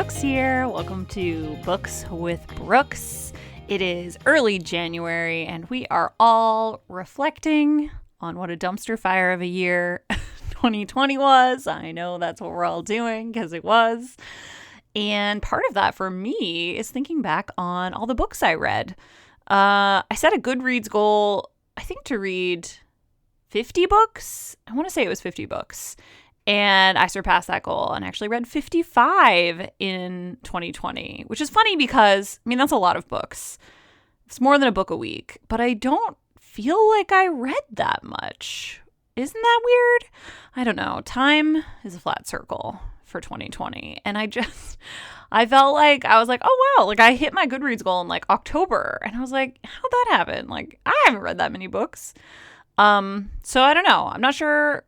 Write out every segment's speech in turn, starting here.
Brooks here. Welcome to Books with Brooks. It is early January and we are all reflecting on what a dumpster fire of a year 2020 was. I know that's what we're all doing because it was. And part of that for me is thinking back on all the books I read. I set a Goodreads goal, I think, to read 50 books. I want to say it was 50 books. And I surpassed that goal and actually read 55 in 2020, which is funny because, I mean, that's a lot of books. It's more than a book a week, but I don't feel like I read that much. Isn't that weird? I don't know. Time is a flat circle for 2020. And I felt like, I was like, oh, wow, like I hit my Goodreads goal in like October. And I was like, how'd that happen? Like, I haven't read that many books. So I don't know. I'm not sure,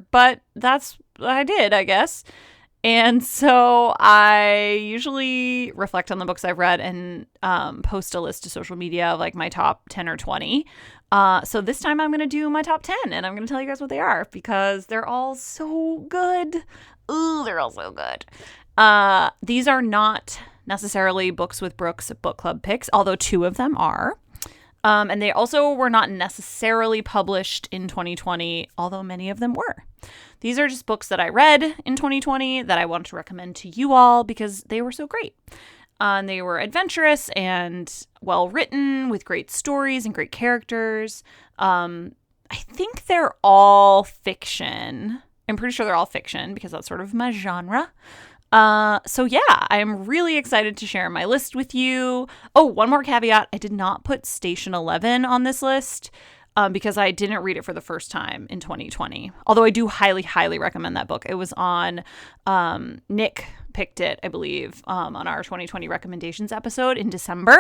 but that's what I did, I guess. And so I usually reflect on the books I've read and post a list to social media of like my top 10 or 20. So this time I'm going to do my top 10 and I'm going to tell you guys what they are because they're all so good. Ooh, they're all so good. These are not necessarily Books with Brooks book club picks, although 2 of them are. And they also were not necessarily published in 2020, although many of them were. These are just books that I read in 2020 that I want to recommend to you all because they were so great. And they were adventurous and well written with great stories and great characters. I think they're all fiction. I'm pretty sure they're all fiction because that's sort of my genre. So yeah, I'm really excited to share my list with you. Oh, one more caveat. I did not put Station 11 on this list, because I didn't read it for the first time in 2020. Although I do highly, highly recommend that book. It was on, Nick picked it, I believe, on our 2020 recommendations episode in December.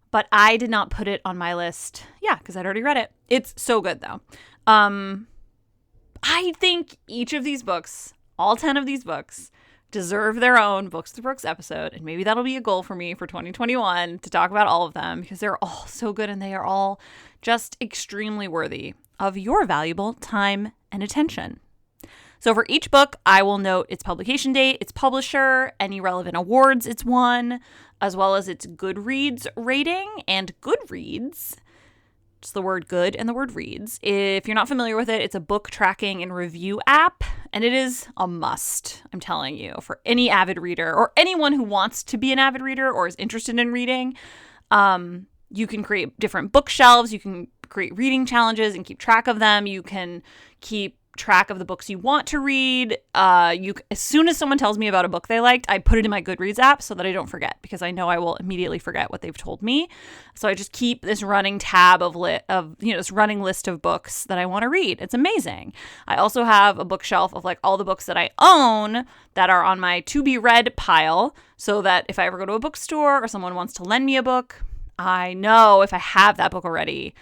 But I did not put it on my list. Yeah, because I'd already read it. It's so good though. I think each of these books, all 10 of these books, deserve their own Books with Brooks episode, and maybe that'll be a goal for me for 2021 to talk about all of them because they're all so good and they are all just extremely worthy of your valuable time and attention. So for each book, I will note its publication date, its publisher, any relevant awards it's won, as well as its Goodreads rating. And Goodreads, it's the word good and the word reads. If you're not familiar with it, it's a book tracking and review app, and it is a must, I'm telling you, for any avid reader or anyone who wants to be an avid reader or is interested in reading. You can create different bookshelves, you can create reading challenges and keep track of them. You can keep track of the books you want to read. As soon as someone tells me about a book they liked, I put it in my Goodreads app so that I don't forget because I know I will immediately forget what they've told me. So I just keep this running tab of this running list of books that I want to read. It's amazing. I also have a bookshelf of like all the books that I own that are on my to be read pile so that if I ever go to a bookstore or someone wants to lend me a book, I know if I have that book already,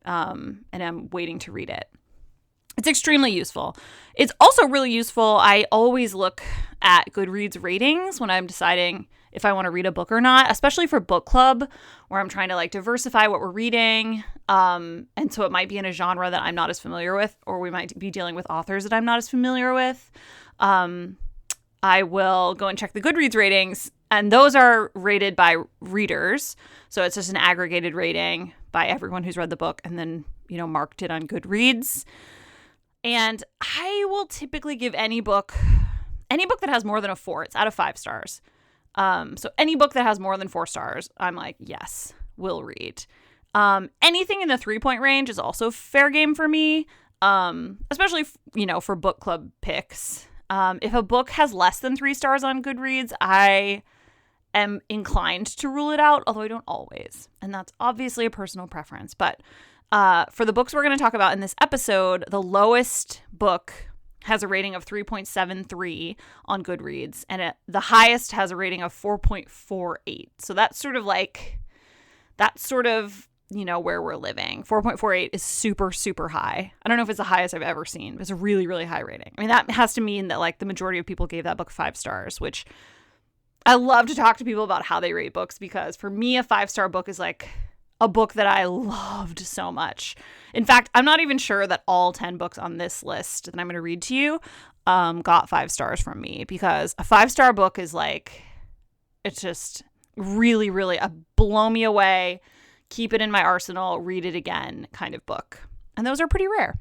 and I'm waiting to read it. It's extremely useful. It's also really useful. I always look at Goodreads ratings when I'm deciding if I want to read a book or not, especially for book club where I'm trying to like diversify what we're reading. And so it might be in a genre that I'm not as familiar with, or we might be dealing with authors that I'm not as familiar with. I will go and check the Goodreads ratings, and those are rated by readers. So it's just an aggregated rating by everyone who's read the book and then, marked it on Goodreads. And I will typically give any book that has more than a 4, it's out of 5 stars. So any book that has more than 4 stars, I'm like, yes, we'll read. Anything in the 3-point range is also fair game for me, especially, for book club picks. If a book has less than 3 stars on Goodreads, I am inclined to rule it out, although I don't always. And that's obviously a personal preference, but for the books we're going to talk about in this episode, the lowest book has a rating of 3.73 on Goodreads, and the highest has a rating of 4.48. So that's sort of where we're living. 4.48 is super, super high. I don't know if it's the highest I've ever seen, but it's a really, really high rating. I mean, that has to mean that like the majority of people gave that book 5 stars, which I love to talk to people about how they rate books because for me, a 5-star book is like a book that I loved so much. In fact, I'm not even sure that all 10 books on this list that I'm going to read to you got 5 stars from me, because a 5-star book is like, it's just really, really a blow me away, keep it in my arsenal, read it again kind of book. And those are pretty rare.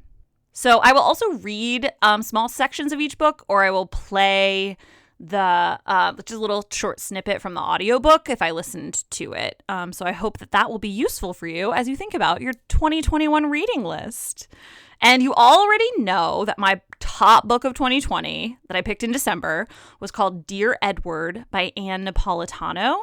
So I will also read small sections of each book, or I will play the just a little short snippet from the audiobook if I listened to it. So I hope that will be useful for you as you think about your 2021 reading list. And you already know that my top book of 2020 that I picked in December was called Dear Edward by Anne Napolitano.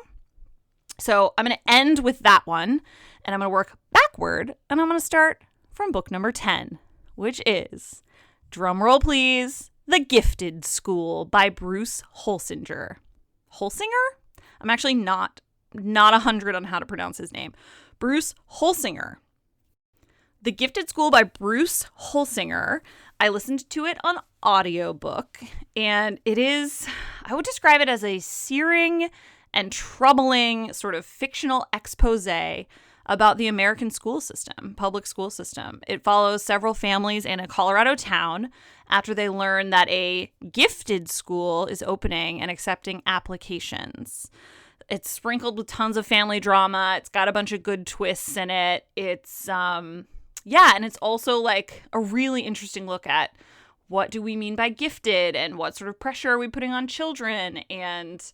So I'm going to end with that one, and I'm going to work backward, and I'm going to start from book number 10, which is, drumroll please, The Gifted School by Bruce Holsinger. Holsinger? I'm actually not 100 on how to pronounce his name. Bruce Holsinger. The Gifted School by Bruce Holsinger. I listened to it on audiobook, and it is, I would describe it as a searing and troubling sort of fictional expose about the American school system, public school system. It follows several families in a Colorado town after they learn that a gifted school is opening and accepting applications. It's sprinkled with tons of family drama. It's got a bunch of good twists in it. It's, and it's also like a really interesting look at what do we mean by gifted, and what sort of pressure are we putting on children and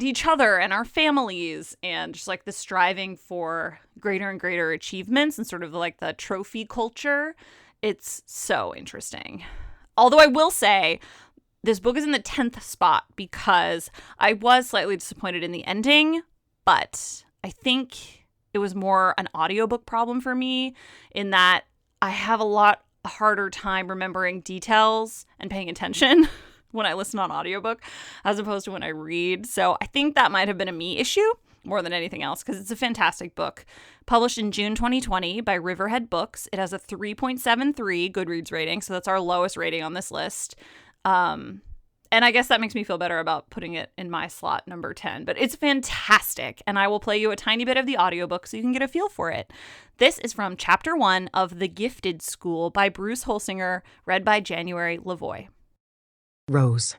each other and our families, and just like the striving for greater and greater achievements and sort of like the trophy culture. It's so interesting. Although I will say this book is in the 10th spot because I was slightly disappointed in the ending, but I think it was more an audiobook problem for me, in that I have a lot harder time remembering details and paying attention when I listen on audiobook as opposed to when I read. So I think that might have been a me issue more than anything else, because it's a fantastic book. Published in June 2020 by Riverhead Books. It has a 3.73 Goodreads rating, so that's our lowest rating on this list. And I guess that makes me feel better about putting it in my slot number 10. But it's fantastic, and I will play you a tiny bit of the audiobook so you can get a feel for it. This is from Chapter 1 of The Gifted School by Bruce Holsinger, read by January Lavoie. Rose.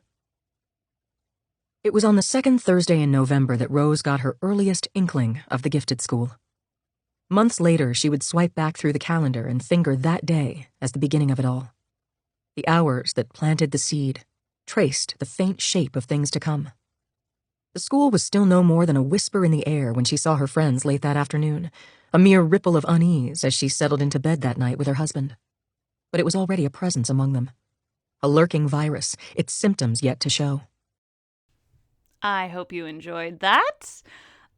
It was on the second Thursday in November that Rose got her earliest inkling of the gifted school. Months later, she would swipe back through the calendar and finger that day as the beginning of it all. The hours that planted the seed, traced the faint shape of things to come. The school was still no more than a whisper in the air when she saw her friends late that afternoon, a mere ripple of unease as she settled into bed that night with her husband. But it was already a presence among them. A lurking virus, its symptoms yet to show. I hope you enjoyed that.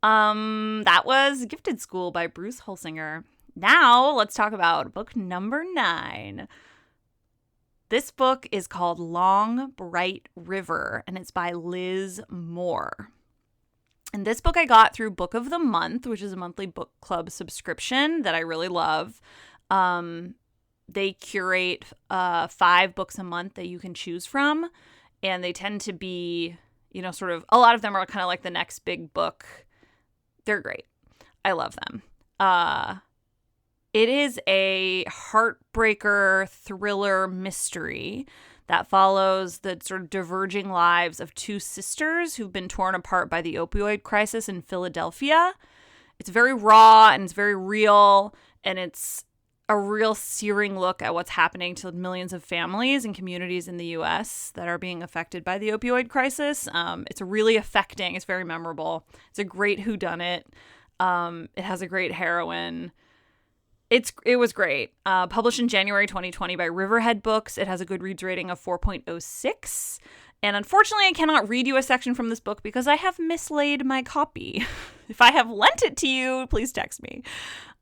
That was Gifted School by Bruce Holsinger. Now let's talk about book number 9. This book is called Long Bright River, and it's by Liz Moore. And this book I got through Book of the Month, which is a monthly book club subscription that I really love. They curate 5 books a month that you can choose from, and they tend to be, sort of, a lot of them are kind of like the next big book. They're great. I love them. It is a heartbreaker thriller mystery that follows the sort of diverging lives of 2 sisters who've been torn apart by the opioid crisis in Philadelphia. It's very raw and it's very real, and it's a real searing look at what's happening to millions of families and communities in the U.S. that are being affected by the opioid crisis. It's really affecting. It's very memorable. It's a great whodunit. It has a great heroine. It was great. Published in January 2020 by Riverhead Books. It has a Goodreads rating of 4.06. And unfortunately, I cannot read you a section from this book because I have mislaid my copy. If I have lent it to you, please text me.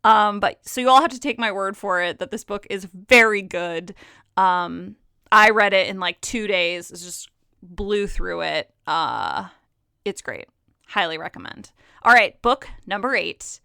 But so you all have to take my word for it that this book is very good. I read it in like 2 days. Just blew through it. It's great. Highly recommend. All right, book number 8.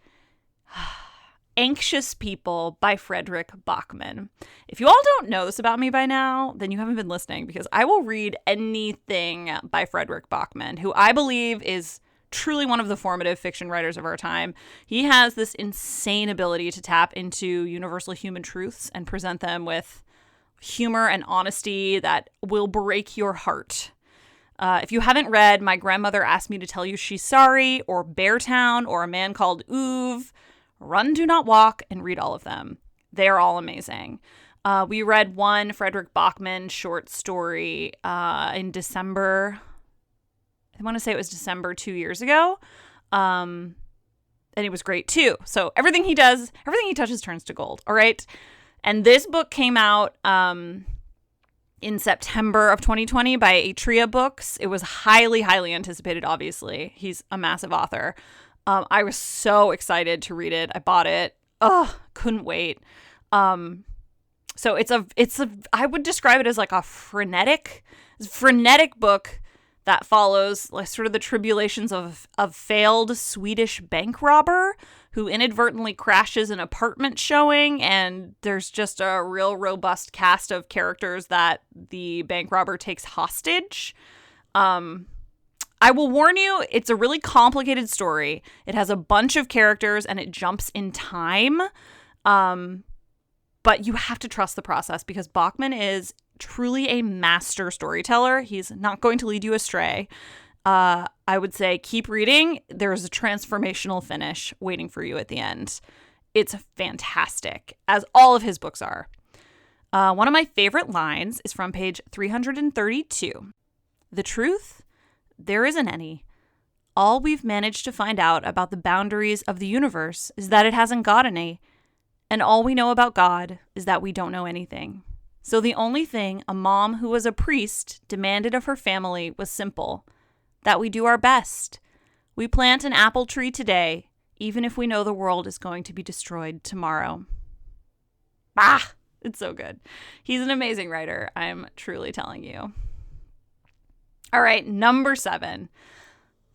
Anxious People by Frederick Bachman. If you all don't know this about me by now, then you haven't been listening, because I will read anything by Frederick Bachman, who I believe is truly one of the formative fiction writers of our time. He has this insane ability to tap into universal human truths and present them with humor and honesty that will break your heart. If you haven't read My Grandmother Asked Me to Tell You She's Sorry, or Beartown, or A Man Called Uve, run, do not walk, and read all of them. They are all amazing. We read one Frederick Bachman short story in December. I want to say it was December 2 years ago. And it was great too. So everything he touches turns to gold. All right. And this book came out in September of 2020 by Atria Books. It was highly, highly anticipated, obviously. He's a massive author. I was so excited to read it. I bought it. Oh, couldn't wait. So I would describe it as like a frenetic book that follows like sort of the tribulations of failed Swedish bank robber who inadvertently crashes an apartment showing, and there's just a real robust cast of characters that the bank robber takes hostage. I will warn you, it's a really complicated story. It has a bunch of characters and it jumps in time. But you have to trust the process because Bachman is truly a master storyteller. He's not going to lead you astray. I would say keep reading. There's a transformational finish waiting for you at the end. It's fantastic, as all of his books are. One of my favorite lines is from page 332. The truth? There isn't any. All we've managed to find out about the boundaries of the universe is that it hasn't got any. And all we know about God is that we don't know anything. So the only thing a mom who was a priest demanded of her family was simple. That we do our best. We plant an apple tree today, even if we know the world is going to be destroyed tomorrow. Ah, it's so good. He's an amazing writer, I'm truly telling you. All right, number 7.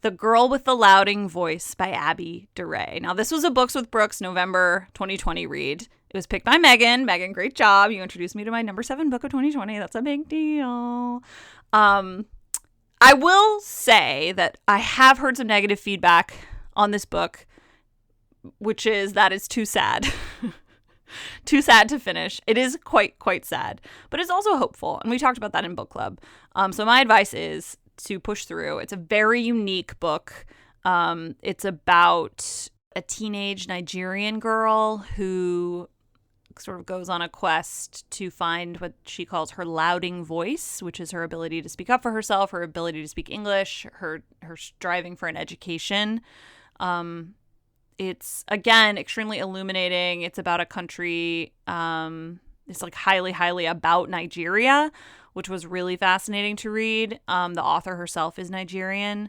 The Girl with the Louding Voice by Abby DeRay. Now, this was a Books with Brookes November 2020 read. It was picked by Megan. Megan, great job. You introduced me to my number 7 book of 2020. That's a big deal. I will say that I have heard some negative feedback on this book, which is that it's too sad. Too sad to finish. It is quite sad, but it's also hopeful. And we talked about that in book club. So my advice is to push through. It's a very unique book. It's about a teenage Nigerian girl who sort of goes on a quest to find what she calls her louding voice, which is her ability to speak up for herself, her ability to speak English, her striving for an education. It's, again, extremely illuminating. It's about a country, it's like highly about Nigeria, which was really fascinating to read. The author herself is Nigerian.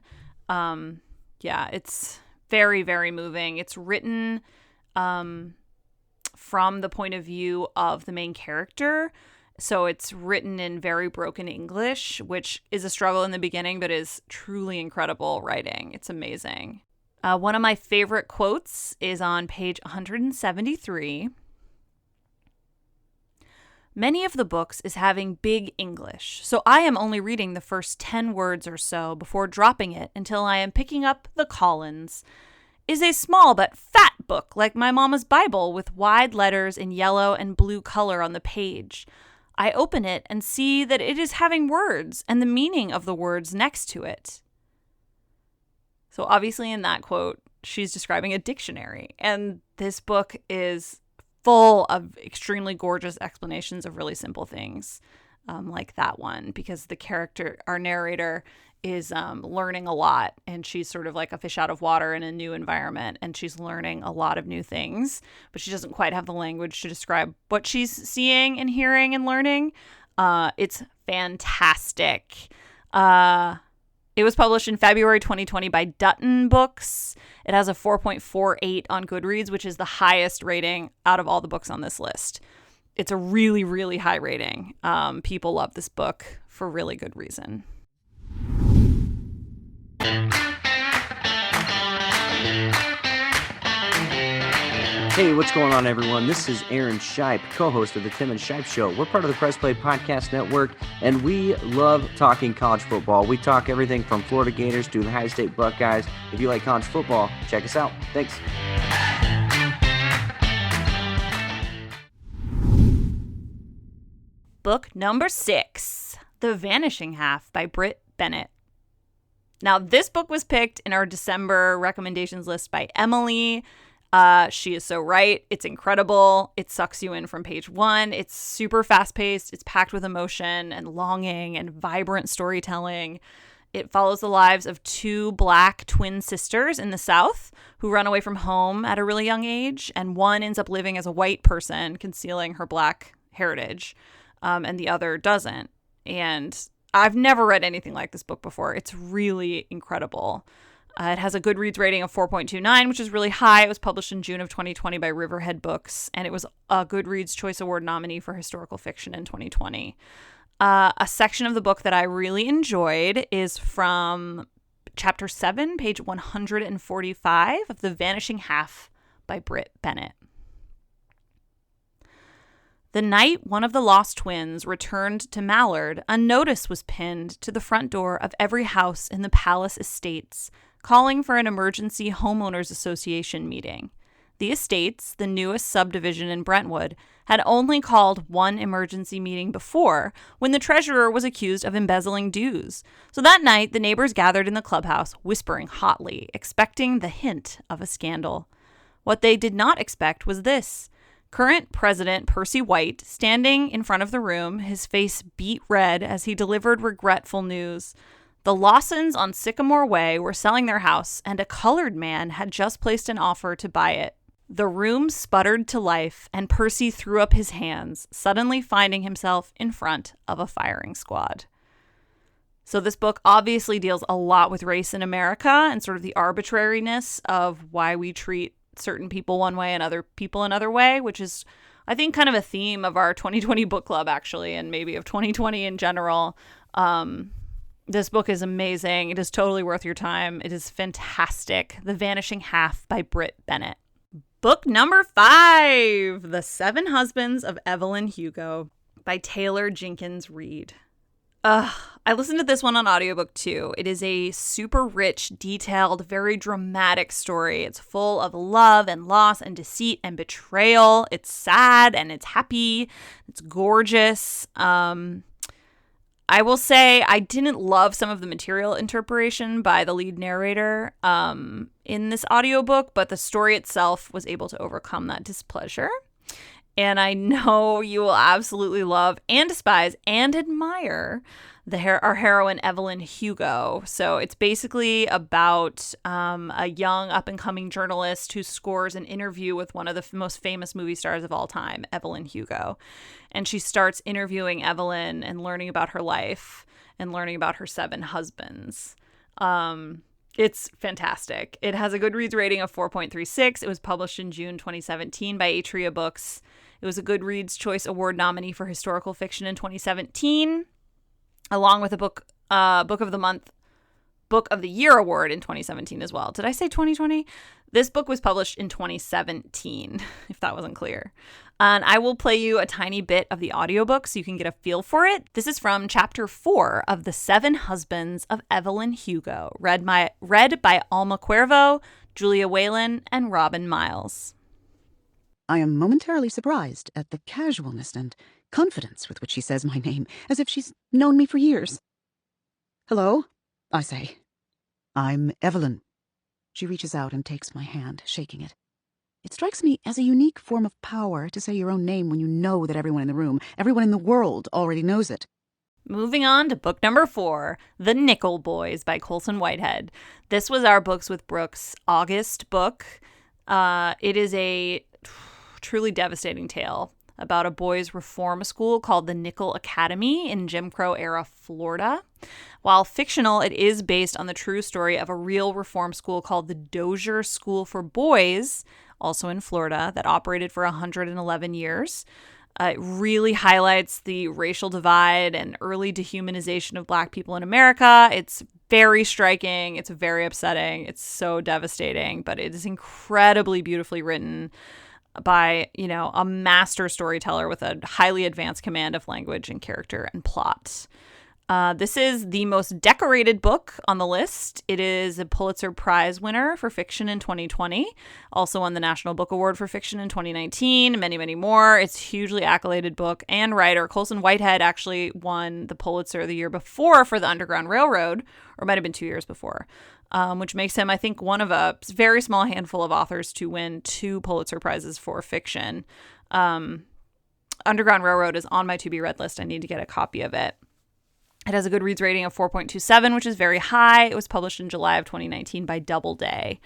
Yeah, it's very, very moving. It's written from the point of view of the main character. So it's written in very broken English, which is a struggle in the beginning, but is truly incredible writing. It's amazing. One of my favorite quotes is on page 173. Many of the books is having big English, so I am only reading the first 10 words or so before dropping it until I am picking up The Collins. Is a small but fat book like my mama's Bible with wide letters in yellow and blue color on the page. I open it and see that it is having words and the meaning of the words next to it. So obviously in that quote, she's describing a dictionary, and this book is full of extremely gorgeous explanations of really simple things, like that one, because the character, our narrator, is learning a lot, and she's sort of like a fish out of water in a new environment, and she's learning a lot of new things, but she doesn't quite have the language to describe what she's seeing and hearing and learning. It's fantastic. It was published in February 2020 by Dutton Books. It has a 4.48 on Goodreads, which is the highest rating out of all the books on this list. It's a really, really high rating. People love this book for really good reason. Hey, what's going on, everyone? This is Aaron Scheib, co-host of the Tim and Scheib Show. We're part of the Press Play Podcast Network, and we love talking college football. We talk everything from Florida Gators to the Ohio State Buckeyes. If you like college football, check us out. Thanks. Book number 6, The Vanishing Half by Britt Bennett. Now, this book was picked in our December recommendations list by Emily. She is so right. It's incredible. It sucks you in from page 1. It's super fast-paced. It's packed with emotion and longing and vibrant storytelling. It follows the lives of 2 Black twin sisters in the South who run away from home at a really young age, and one ends up living as a white person, concealing her Black heritage, and the other doesn't. And I've never read anything like this book before. It's really incredible. It has a Goodreads rating of 4.29, which is really high. It was published in June of 2020 by Riverhead Books, and it was a Goodreads Choice Award nominee for historical fiction in 2020. A section of the book that I really enjoyed is from chapter 7, page 145 of The Vanishing Half by Britt Bennett. The night one of the lost twins returned to Mallard, a notice was pinned to the front door of every house in the Palace Estates, calling for an emergency homeowners association meeting. The Estates, the newest subdivision in Brentwood, had only called one emergency meeting before, when the treasurer was accused of embezzling dues. So that night, the neighbors gathered in the clubhouse, whispering hotly, expecting the hint of a scandal. What they did not expect was this. Current President Percy White, standing in front of the room, his face beet red as he delivered regretful news. The Lawsons on Sycamore Way were selling their house, and a colored man had just placed an offer to buy it. The room sputtered to life, and Percy threw up his hands, suddenly finding himself in front of a firing squad. So this book obviously deals a lot with race in America and sort of the arbitrariness of why we treat certain people one way and other people another way, which is, I think, kind of a theme of our 2020 book club, actually, and maybe of 2020 in general. This book is amazing. It is totally worth your time. It is fantastic. The Vanishing Half by Britt Bennett. Book number 5, The 7 Husbands of Evelyn Hugo by Taylor Jenkins Reid. I listened to this one on audiobook too. It is a super rich, detailed, very dramatic story. It's full of love and loss and deceit and betrayal. It's sad and it's happy. It's gorgeous. I will say I didn't love some of the material interpretation by the lead narrator in this audiobook, but the story itself was able to overcome that displeasure. And I know you will absolutely love and despise and admire our heroine, Evelyn Hugo. So it's basically about a young up-and-coming journalist who scores an interview with one of the most famous movie stars of all time, Evelyn Hugo. And she starts interviewing Evelyn and learning about her life and learning about her 7 husbands. It's fantastic. It has a Goodreads rating of 4.36. It was published in June 2017 by Atria Books. It was a Goodreads Choice Award nominee for historical fiction in 2017, along with a Book of the Year award in 2017 as well. Did I say 2020? This book was published in 2017, if that wasn't clear. And I will play you a tiny bit of the audiobook so you can get a feel for it. This is from chapter 4 of The 7 Husbands of Evelyn Hugo, read by Alma Cuervo, Julia Whalen, and Robin Miles. I am momentarily surprised at the casualness and confidence with which she says my name, as if she's known me for years. Hello, I say. I'm Evelyn. She reaches out and takes my hand, shaking it. It strikes me as a unique form of power to say your own name when you know that everyone in the room, everyone in the world already knows it. Moving on to book number 4, The Nickel Boys by Colson Whitehead. This was our Books with Brookes August book. It is a truly devastating tale about a boys' reform school called the Nickel Academy in Jim Crow-era Florida. While fictional, it is based on the true story of a real reform school called the Dozier School for Boys, also in Florida, that operated for 111 years. It really highlights the racial divide and early dehumanization of Black people in America. It's very striking. It's very upsetting. It's so devastating, but it is incredibly beautifully written by, a master storyteller with a highly advanced command of language and character and plot. This is the most decorated book on the list. It is a Pulitzer Prize winner for fiction in 2020. Also won the National Book Award for Fiction in 2019. Many, many more. It's a hugely accoladed book and writer. Colson Whitehead actually won the Pulitzer the year before for The Underground Railroad, or it might have been 2 years before, which makes him, I think, one of a very small handful of authors to win 2 Pulitzer Prizes for fiction. Underground Railroad is on my to-be-read list. I need to get a copy of it. It has a Goodreads rating of 4.27, which is very high. It was published in July of 2019 by Doubleday.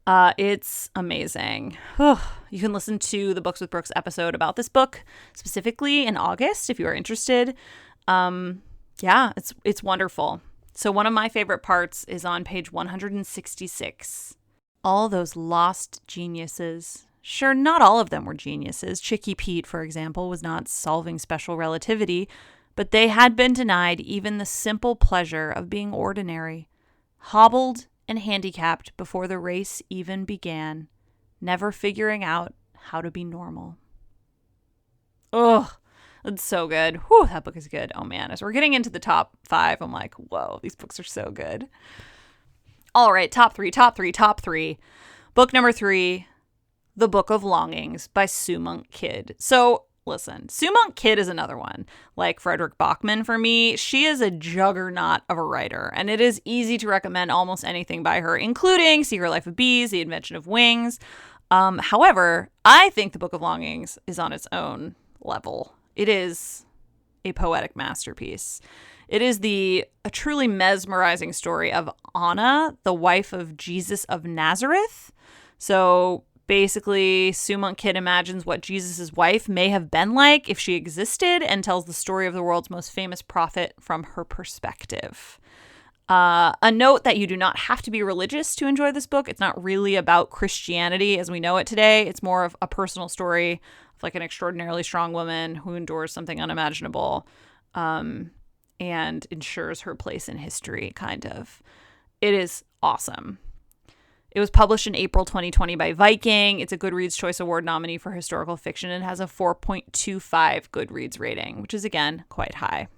It's amazing. You can listen to the Books with Brookes episode about this book specifically in August if you are interested. Yeah, it's wonderful. So one of my favorite parts is on page 166. All those lost geniuses. Sure, not all of them were geniuses. Chicky Pete, for example, was not solving special relativity, but they had been denied even the simple pleasure of being ordinary, hobbled and handicapped before the race even began, never figuring out how to be normal. Ugh, that's so good. Whew, that book is good. Oh man, as we're getting into the top 5, I'm like, whoa, these books are so good. All right, top three. Book number 3, The Book of Longings by Sue Monk Kidd. So listen, Sue Monk Kidd is another one. Like Frederick Bachman for me, she is a juggernaut of a writer, and it is easy to recommend almost anything by her, including Secret Life of Bees, The Invention of Wings. However, I think The Book of Longings is on its own level. It is a poetic masterpiece. It is a truly mesmerizing story of Anna, the wife of Jesus of Nazareth. So basically, Sue Monk Kidd imagines what Jesus' wife may have been like if she existed and tells the story of the world's most famous prophet from her perspective. A note that you do not have to be religious to enjoy this book. It's not really about Christianity as we know it today. It's more of a personal story of like an extraordinarily strong woman who endures something unimaginable and ensures her place in history, kind of. It is awesome. It was published in April 2020 by Viking. It's a Goodreads Choice Award nominee for historical fiction and has a 4.25 Goodreads rating, which is, again, quite high.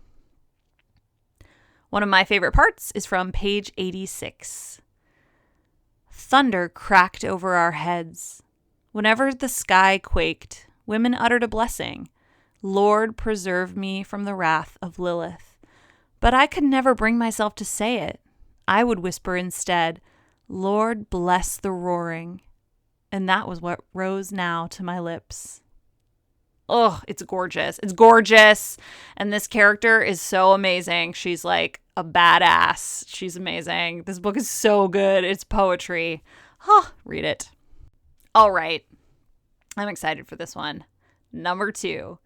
One of my favorite parts is from page 86. Thunder cracked over our heads. Whenever the sky quaked, women uttered a blessing. Lord, preserve me from the wrath of Lilith. But I could never bring myself to say it. I would whisper instead, Lord, bless the roaring. And that was what rose now to my lips. Oh, it's gorgeous. It's gorgeous. And this character is so amazing. She's like a badass. She's amazing. This book is so good. It's poetry. Read it. All right. I'm excited for this one. Number 2,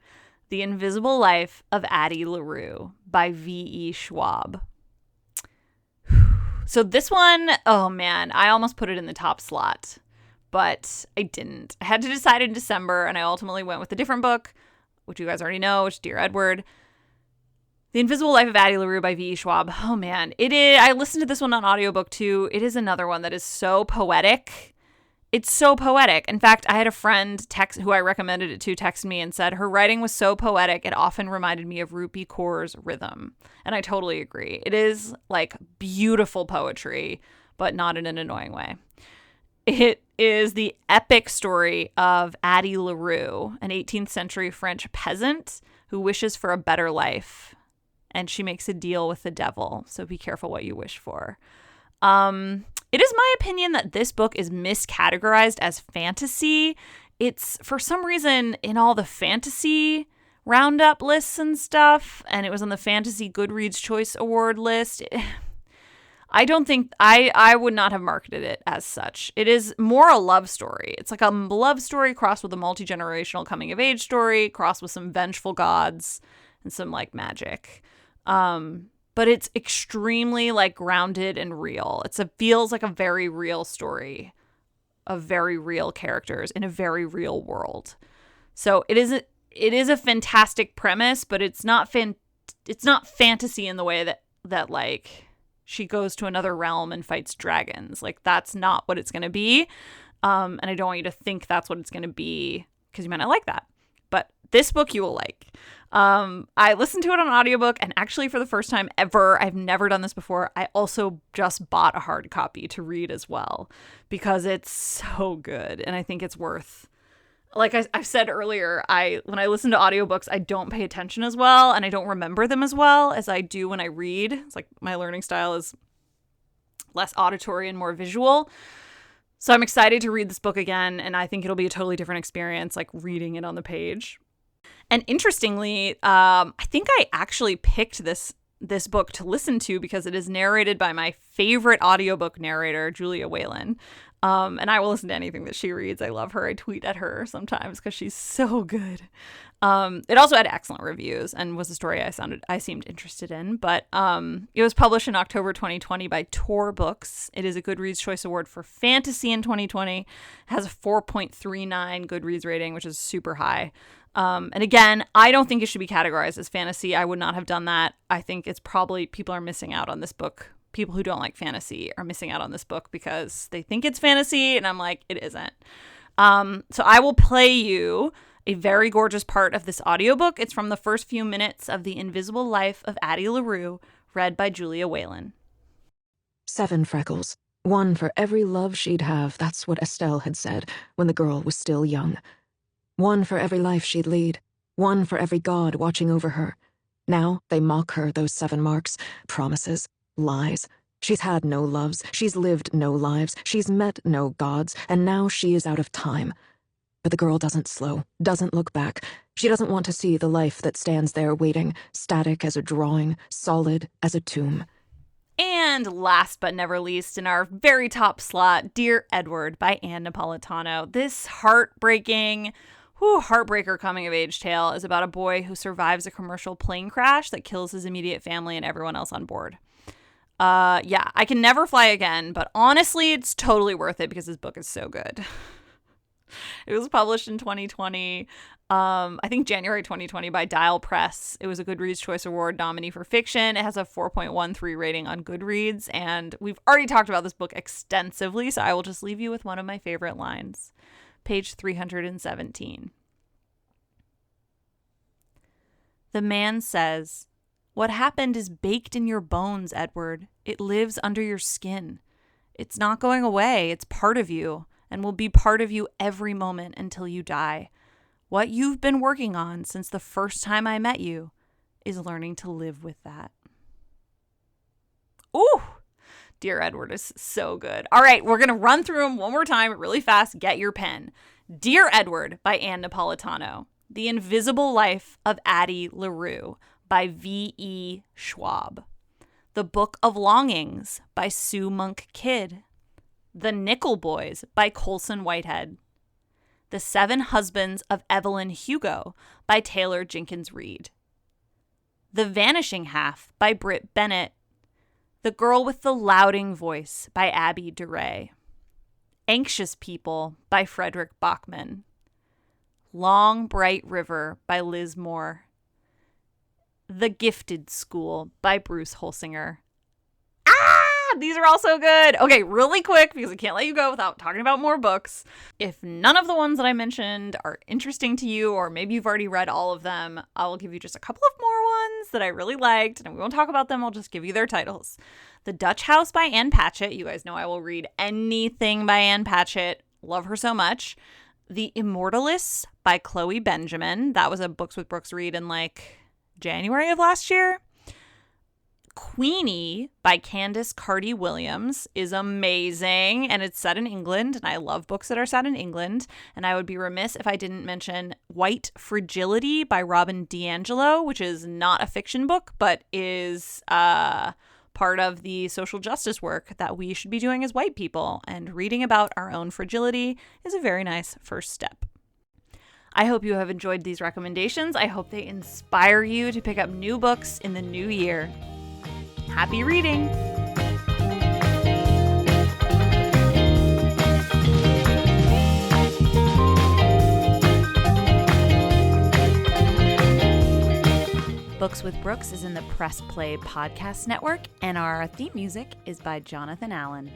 The Invisible Life of Addie LaRue by V.E. Schwab. So this one, oh man, I almost put it in the top slot, but I didn't. I had to decide in December, and I ultimately went with a different book, which you guys already know, which is Dear Edward. The Invisible Life of Addie LaRue by V.E. Schwab. Oh man, it is. I listened to this one on audiobook too. It is another one that is so poetic. It's so poetic. In fact, I had a friend who I recommended it to text me and said her writing was so poetic, it often reminded me of Rupi Kaur's Rhythm. And I totally agree. It is like beautiful poetry, but not in an annoying way. It is the epic story of Addie LaRue, an 18th century French peasant who wishes for a better life. And she makes a deal with the devil. So be careful what you wish for. It is my opinion that this book is miscategorized as fantasy. It's, for some reason, in all the fantasy roundup lists and stuff, and it was on the Fantasy Goodreads Choice Award list. I don't think, I would not have marketed it as such. It is more a love story. It's like a love story crossed with a multi-generational coming-of-age story, crossed with some vengeful gods and some, like, magic. But it's extremely like grounded and real. Feels like a very real story of very real characters in a very real world. So it is a fantastic premise, but it's not fantasy in the way that like she goes to another realm and fights dragons. Like that's not what it's going to be. And I don't want you to think that's what it's going to be because you might not like that. but this book you will like. I listened to it on audiobook, and actually for the first time ever, I've never done this before, I also just bought a hard copy to read as well because it's so good, and I think it's worth, like I've said earlier, when I listen to audiobooks, I don't pay attention as well, and I don't remember them as well as I do when I read. It's like my learning style is less auditory and more visual. So I'm excited to read this book again, and I think it'll be a totally different experience, like reading it on the page. And interestingly, I think I actually picked this book to listen to because it is narrated by my favorite audiobook narrator, Julia Whalen. And I will listen to anything that she reads. I love her. I tweet at her sometimes because she's so good. It also had excellent reviews and was a story I seemed interested in. But it was published in October 2020 by Tor Books. It is a Goodreads Choice Award for Fantasy in 2020. It has a 4.39 Goodreads rating, which is super high. And again, I don't think it should be categorized as fantasy. I would not have done that. I think it's probably people are missing out on this book. People who don't like fantasy are missing out on this book because they think it's fantasy, and I'm like, it isn't. So I will play you a very gorgeous part of this audiobook. It's from the first few minutes of The Invisible Life of Addie LaRue, read by Julia Whalen. 7 freckles. 1 for every love she'd have, that's what Estelle had said when the girl was still young. 1 for every life she'd lead. 1 for every god watching over her. Now they mock her, those 7 marks. Promises. Lies. She's had no loves. She's lived no lives. She's met no gods. And now she is out of time. But the girl doesn't slow, doesn't look back. She doesn't want to see the life that stands there waiting, static as a drawing, solid as a tomb. And last but never least, in our very top slot, Dear Edward by Ann Napolitano. This heartbreaker coming-of-age tale is about a boy who survives a commercial plane crash that kills his immediate family and everyone else on board. Yeah, I can never fly again, but honestly, it's totally worth it because this book is so good. It was published in 2020, I think January 2020 by Dial Press. It was a Goodreads Choice Award nominee for fiction. It has a 4.13 rating on Goodreads, and we've already talked about this book extensively, so I will just leave you with one of my favorite lines. Page 317. The man says, "What happened is baked in your bones, Edward. It lives under your skin. It's not going away. It's part of you and will be part of you every moment until you die. What you've been working on since the first time I met you is learning to live with that." Ooh, Dear Edward is so good. All right, we're going to run through them one more time really fast. Get your pen. Dear Edward by Ann Napolitano. The Invisible Life of Addie LaRue by V.E. Schwab. The Book of Longings by Sue Monk Kidd. The Nickel Boys by Colson Whitehead. The 7 Husbands of Evelyn Hugo by Taylor Jenkins Reid. The Vanishing Half by Britt Bennett. The Girl with the Louding Voice by Abby DeRay. Anxious People by Frederick Bachman. Long Bright River by Liz Moore. The Gifted School by Bruce Holsinger. These are all so good. Okay, really quick, because I can't let you go without talking about more books. If none of the ones that I mentioned are interesting to you, or maybe you've already read all of them, I will give you just a couple of more ones that I really liked, and we won't talk about them. I'll just give you their titles. The Dutch House by Anne Patchett. You guys know I will read anything by Anne Patchett. Love her so much. The Immortalists by Chloe Benjamin. That was a Books with Brookes read in like January of last year. Queenie by Candace Carty Williams is amazing, and it's set in England, and I love books that are set in England, and I would be remiss if I didn't mention White Fragility by Robin DiAngelo, which is not a fiction book, but is part of the social justice work that we should be doing as white people, and reading about our own fragility is a very nice first step. I hope you have enjoyed these recommendations. I hope they inspire you to pick up new books in the new year. Happy reading! Books with Brookes is in the Press Play Podcast Network, and our theme music is by Jonathan Allen.